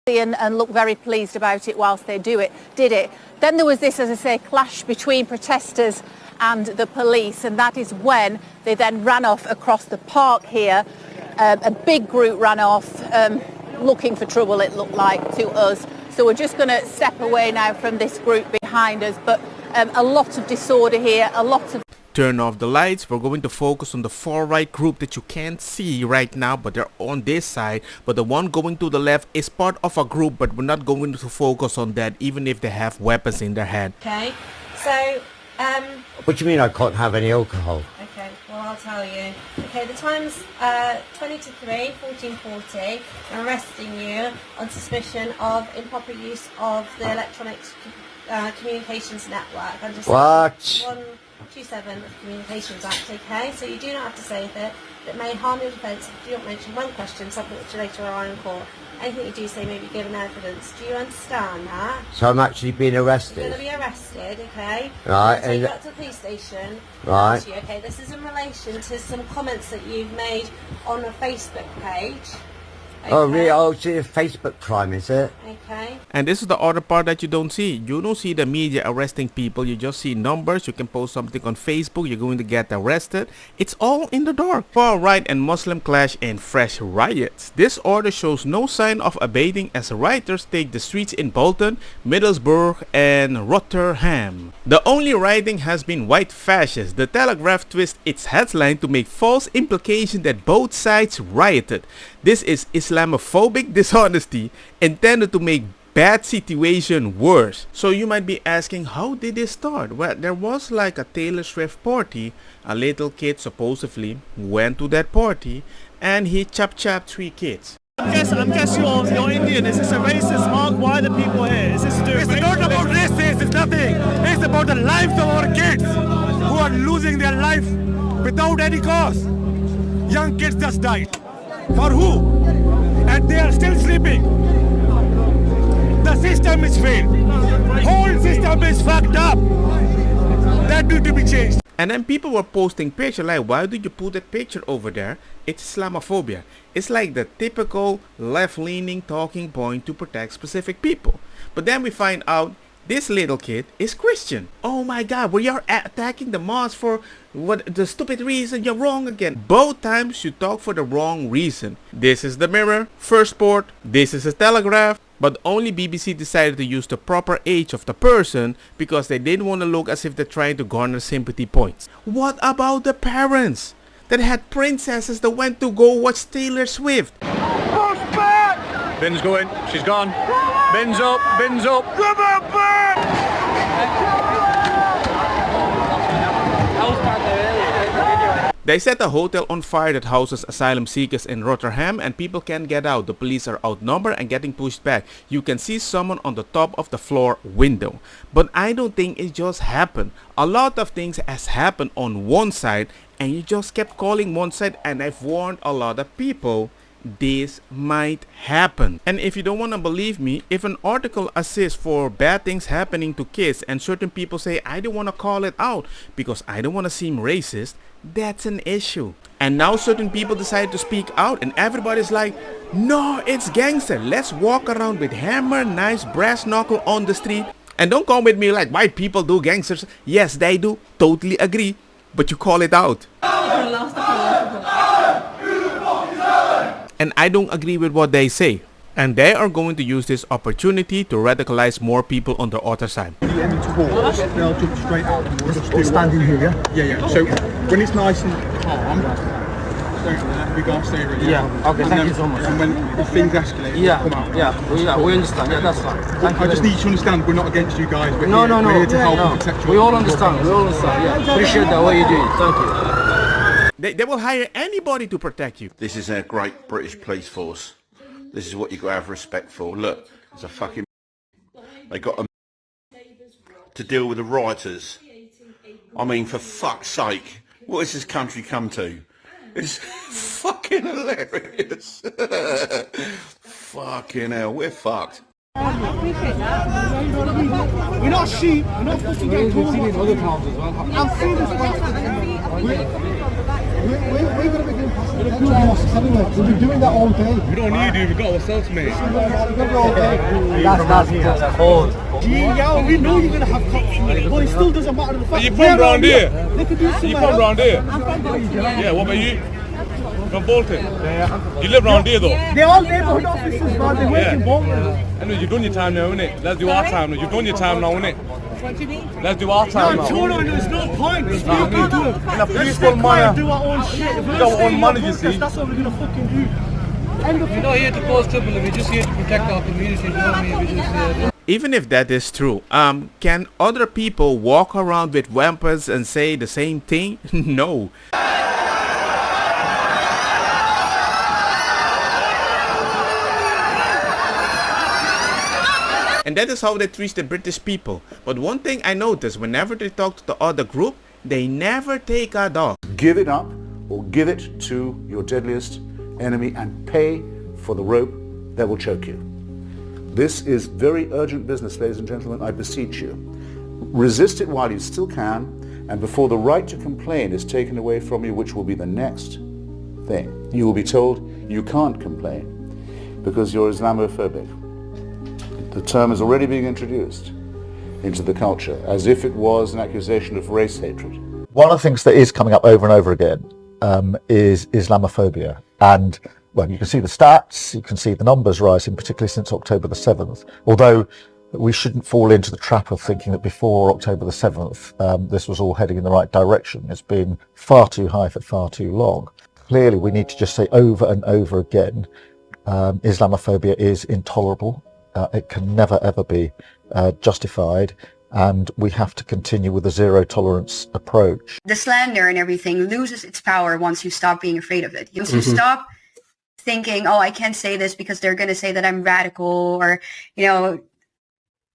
and look very pleased about it whilst they did it. Then there was this, as I say, clash between protesters and the police, and that is when they then ran off across the park here. A big group ran off looking for trouble, it looked like to us. So we're just going to step away now from this group behind us, but a lot of disorder here, a lot of... Turn off the lights. We're going to focus on the far right group that you can't see right now, but they're on this side. But the one going to the left is part of a group, but we're not going to focus on that, even if they have weapons in their hand. Okay, so what do you mean I can't have any alcohol? okay, well I'll tell you. Okay, the time's 20 to 3, 14:40. I'm arresting you on suspicion of improper use of the electronic communications network. I'm just What? 127 of the Communications Act, okay? So you do not have to say that it may harm your defence if you do not mention one question, something which you later are in court. Anything you do say may be given evidence. Do you understand that? So I'm actually being You're arrested? going to be arrested, okay? Right, Take you and- up to the police station. Right. Ask you, okay, this is in relation to some comments that you've made on a Facebook page. Oh, okay? really? Oh, it's a Facebook crime, is it? Okay. And this is the other part that you don't see. You don't see the media arresting people. You just see numbers. You can post something on Facebook. You're going to get arrested. It's all in the dark. Far right and Muslim clash in fresh riots. This order shows no sign of abating as rioters take the streets in Bolton, Middlesbrough and Rotherham. The only rioting has been white fascists. The Telegraph twists its headline to make false implication that both sides rioted. This is Islamophobic dishonesty intended to make bad situation worse. So you might be asking, how did this start? Well, there was like a Taylor Swift party. A little kid supposedly went to that party and he chopped 3 kids. I'm guessing you're Indian. Is this a racist mark? Why are the people here? Is this to do with It's not about races, it's nothing. It's about the lives of our kids who are losing their life without any cause. Young kids just died. For who? And they are still sleeping. The system is failed. Whole system is fucked up. That need to be changed. And then people were posting pictures like, why did you put that picture over there? It's Islamophobia. It's like the typical left-leaning talking point to protect specific people. But then we find out this little kid is Christian. Oh my God, we are attacking the mosque for what the stupid reason. You're wrong again. Both times you talk for the wrong reason. This is the Mirror, First Sport, this is a Telegraph. But only BBC decided to use the proper age of the person because they didn't want to look as if they're trying to garner sympathy points. What about the parents that had princesses that went to go watch Taylor Swift? Bin's going, she's gone. Bin's up, bin's up. Come on, Ben! They set a hotel on fire that houses asylum seekers in Rotherham and people can't get out. The police are outnumbered and getting pushed back. You can see someone on the top of the floor window. But I don't think it just happened. A lot of things has happened on one side and you just kept calling one side, and I've warned a lot of people this might happen. And if you don't want to believe me, if an article assists for bad things happening to kids and certain people say I don't want to call it out because I don't want to seem racist, that's an issue. And now certain people decide to speak out and everybody's like, no, it's gangster. Let's walk around with hammer, knives, brass knuckle on the street. And don't come with me like white people do gangsters. Yes, they do. Totally agree. But you call it out. And I don't agree with what they say. And they are going to use this opportunity to radicalize more people on the other side. The end towards, they'll jump straight out and we'll just do standing here, yeah? Yeah. So when it's nice and calm, we go stay really. Yeah, okay, thank you so much. And when things escalate, we'll come out. Yeah, we understand. Yeah, that's fine. I just need you to understand we're not against you guys. We're No. We're here to help and protect you. We all understand. Yeah, appreciate that what you're doing. Thank you. They will hire anybody to protect you. This is a great British police force. This is what you got to have respect for. Look, it's a fucking... They got to deal with the rioters. I mean, for fuck's sake, what has this country come to? It's fucking hilarious. Fucking hell, we're fucked. We're not sheep. We're not fucking getting caught. We've seen it in other towns as well. I've seen this. We're going to be doing mosques anyway. We'll be doing that all day. We don't need you, we got ourselves, mate. That's cold. Yeah, we know you're going to have cops, but it still doesn't matter. The fact You from round here? They could do something. You from round here? Yeah, what about you? From Bolton? Yeah. You live round here though? They're all neighbourhood officers, man. They work in Bolton. Anyway, you've done your time now, innit? Let's do our time now. You've done your time now, innit? What do you mean? Let's do our time now. No, there's no point. In a peaceful manner. Do our own shit. If We got our own money, you see. that's what we're going to fucking do. We're not here to cause trouble, we're just here to protect our community, you know what I mean? We're just Even if that is true, can other people walk around with weapons and say the same thing? No. And that is how they treat the British people. But one thing I noticed, whenever they talk to the other group, they never take a dog. Give it up or give it to your deadliest enemy and pay for the rope that will choke you. This is very urgent business, ladies and gentlemen, I beseech you. Resist it while you still can, and before the right to complain is taken away from you, which will be the next thing. You will be told you can't complain because you're Islamophobic. The term is already being introduced into the culture as if it was an accusation of race hatred. One of the things that is coming up over and over again is Islamophobia. And, well, you can see the stats, you can see the numbers rising, particularly since October the 7th. Although we shouldn't fall into the trap of thinking that before October the 7th, this was all heading in the right direction. It's been far too high for far too long. Clearly, we need to just say over and over again, Islamophobia is intolerable. It can never, ever be justified. And we have to continue with a zero tolerance approach. The slander and everything loses its power once you stop being afraid of it. Once you stop thinking, oh, I can't say this because they're going to say that I'm radical, or, you know,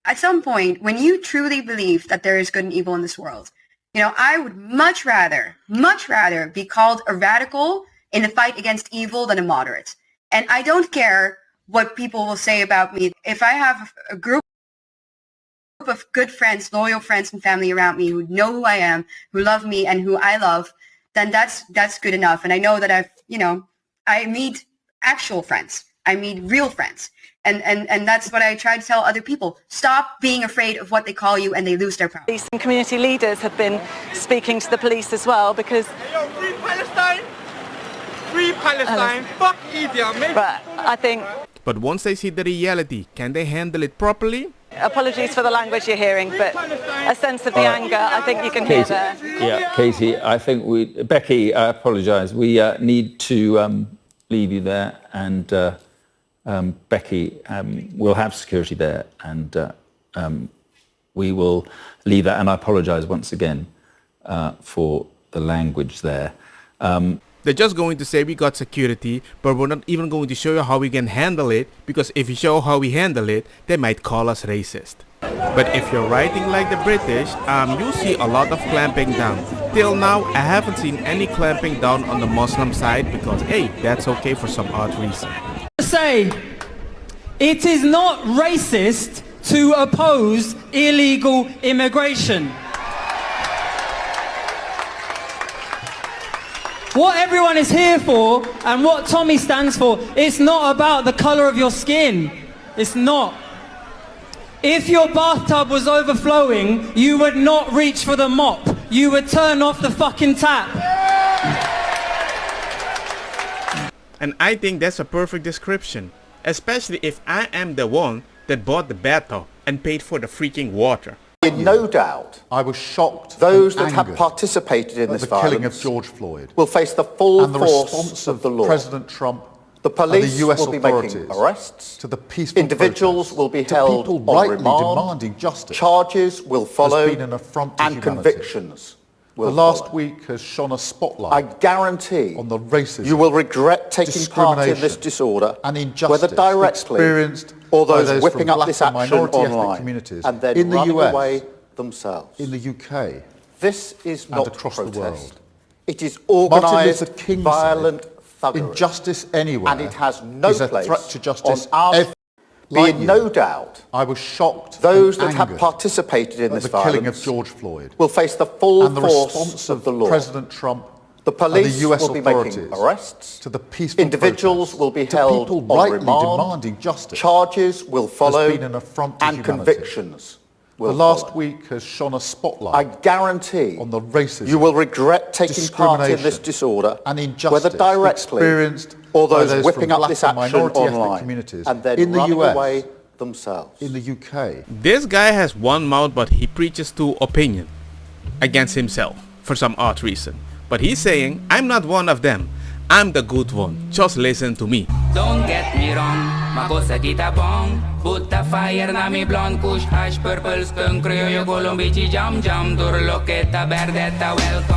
at some point, when you truly believe that there is good and evil in this world, you know, I would much rather be called a radical in the fight against evil than a moderate. And I don't care what people will say about me. If I have a group of good friends, loyal friends and family around me who know who I am, who love me and who I love, then that's good enough. And I know that I meet actual friends. I meet real friends. And that's what I try to tell other people. Stop being afraid of what they call you and they lose their power. Some community leaders have been speaking to the police as well because... Free Palestine! Free Palestine! Fuck Idi Amin! But I think... But once they see the reality, can they handle it properly? Apologies for the language you're hearing, but a sense of the anger, I think you can hear there. Yeah, Katie, I think Becky, I apologise. We need to leave you there, and Becky will have security there, and we will leave that. And I apologise once again for the language there. They're just going to say we got security, but we're not even going to show you how we can handle it, because if we show how we handle it, they might call us racist. But if you're writing like the British, you see a lot of clamping down. Till now, I haven't seen any clamping down on the Muslim side, because hey, that's okay for some odd reason. Say, it is not racist to oppose illegal immigration. What everyone is here for and what Tommy stands for, it's not about the colour of your skin. It's not. If your bathtub was overflowing, you would not reach for the mop. You would turn off the fucking tap. And I think that's a perfect description. Especially if I am the one that bought the bathtub and paid for the freaking water. No doubt, I was shocked. Those that have participated in this the violence killing of George Floyd will face the full and the force response of the law. President Trump, the police and the US will be authorities making arrests. to the peaceful Individuals protests, will be to held people on rightly remand. demanding justice. Charges will follow, has been an affront to and humanity. convictions will The last follow. week has shone a spotlight. I guarantee on the racism, you will regret taking part in this disorder, and injustice whether directly experienced or by those whipping from up black this and action minority ethnic online communities and then in the running US, away themselves. in the UK, This is and not across protest. the world. It is Martin organised, Luther King violent said, thuggery. injustice anywhere And it has no is a place threat to justice. on our... Be Like in you, no doubt, I was shocked. those and that have angered participated in at this the killing of violence George Floyd will face the full and the force response of the law. President Trump The police and the US will be making authorities arrests. to the peaceful Individuals protests, will be to held people on rightly remand. demanding justice. Charges will follow, has been an affront to and humanity. convictions will The last follow. week has shone a I spotlight guarantee on the racism, you will regret taking part in this discrimination disorder, and injustice whether directly experienced or by those those whipping from up black this and action minority ethnic online communities and then in the running US, away themselves. in the UK. This guy has one mouth, but he preaches to opinion against himself for some odd reason. But he's saying, I'm not one of them. I'm the good one. Just listen to me. Don't get me wrong, makosa kita bong. Put the fire na mi blonde, kush, hash, purple, skunk, criollo, colombici, jam, jam, durloketa, berdetta, welcome.